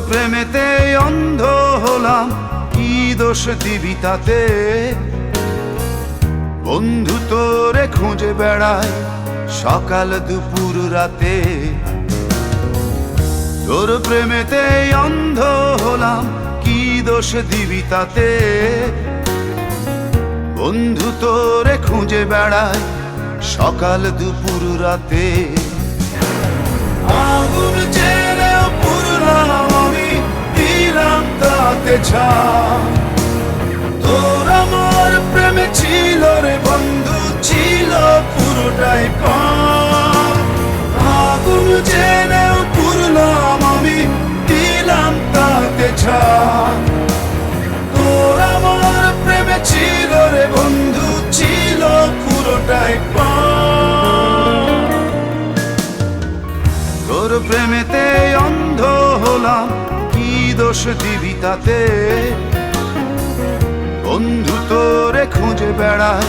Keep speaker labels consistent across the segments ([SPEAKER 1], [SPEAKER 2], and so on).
[SPEAKER 1] প্রেমেতে অন্ধ হলাম, কি দোষ দিবি তাতে? বন্ধু তোরে খুঁজে বেড়ায় সকাল দুপুর রাতে। তোর প্রেমেতে অন্ধ হলাম, কি দোষ দিবি তাতে? বন্ধু তোরে খুঁজে বেড়ায় সকাল দুপুর রাতে। আগুন জেলেও পুরলাম আমি, দিলাম তাতে ছাই। তোর আমার প্রেমে ছিল রে বন্ধু, ছিল পুরোটাই পাপ। আগুন জেলেও পুরলাম আমি, দিলাম তাতে ছাই। তোর আমার প্রেমে ছিল রে বন্ধু, ছিল পুরোটাই পাপ। তোর প্রেমেতে অন্ধ হলাম, কি দোষ দিবি তাতে? বন্ধু তোরে খুঁজে বেড়ায়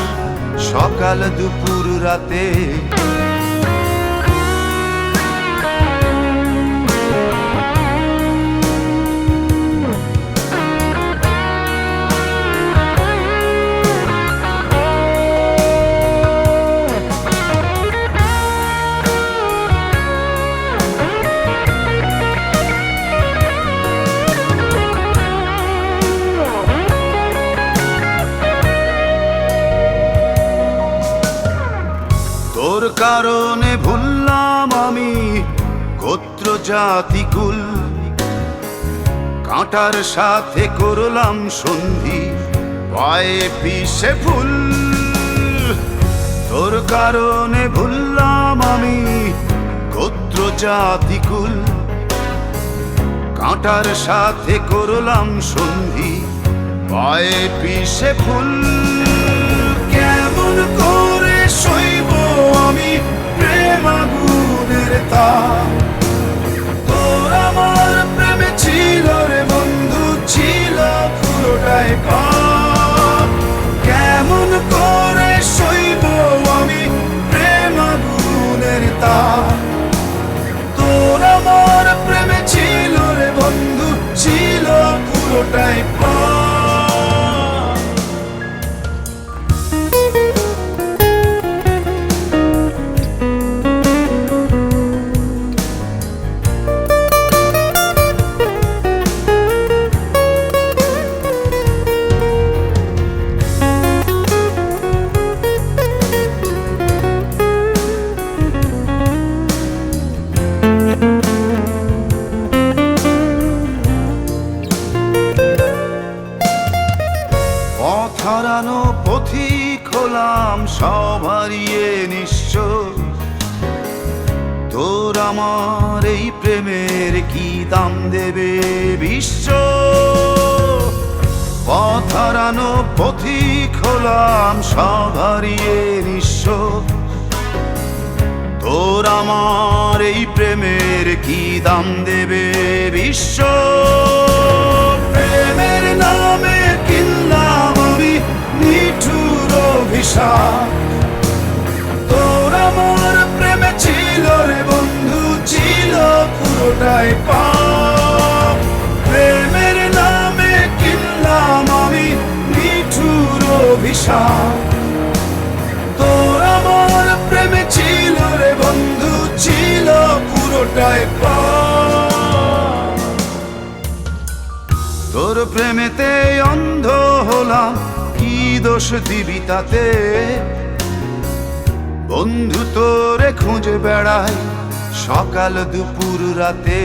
[SPEAKER 1] সকাল দুপুর রাতে। তোর কারণে ভুললাম আমি গোত্র জাতি কুল, কাঁটার সাথে করলাম সন্ধি, পায়ে পিষে ফুল। তোর কারণে ভুললাম আমি গোত্র জাতি কুল, কাঁটার সাথে করলাম সন্ধি, পায়ে পিষে ফুল। কেমন করে সইব আমি প্রেম আগুনের তাপ? তোর আমার প্রেমে ছিল রে বন্ধু, ছিল পুরোটাই পাপ। কেমন করে সইব আমি প্রেম আগুনের তাপ? তোর আমার প্রেমে ছিল রে বন্ধু, ছিল পুরোটাই পাপ। হারানো পথিক হলাম সব হারিয়ে নিঃস্ব। তোর আমার এই প্রেমের কি দাম দেবে বিশ্ব? পথ হারানো পথিক হলাম সব হারিয়ে নিঃস্ব। তোর আমার এই প্রেমের কি দাম দেবে বিশ্ব? প্রেমের নামে কিনলাম আমি নিঠুর অভিশাপ। তোর আমার প্রেমে ছিল রে বন্ধু, ছিল পুরোটাই পাপ। প্রেমের নামে কিনলাম আমি নিঠুর অভিশাপ। তোর আমার প্রেমে ছিল রে বন্ধু, ছিল পুরোটাই পাপ। তোর প্রেমেতে অন্ধ হলাম, কি দোষ দিবি তাতে? বন্ধু তোরে খুঁজে বেড়ায় সকাল দুপুর রাতে।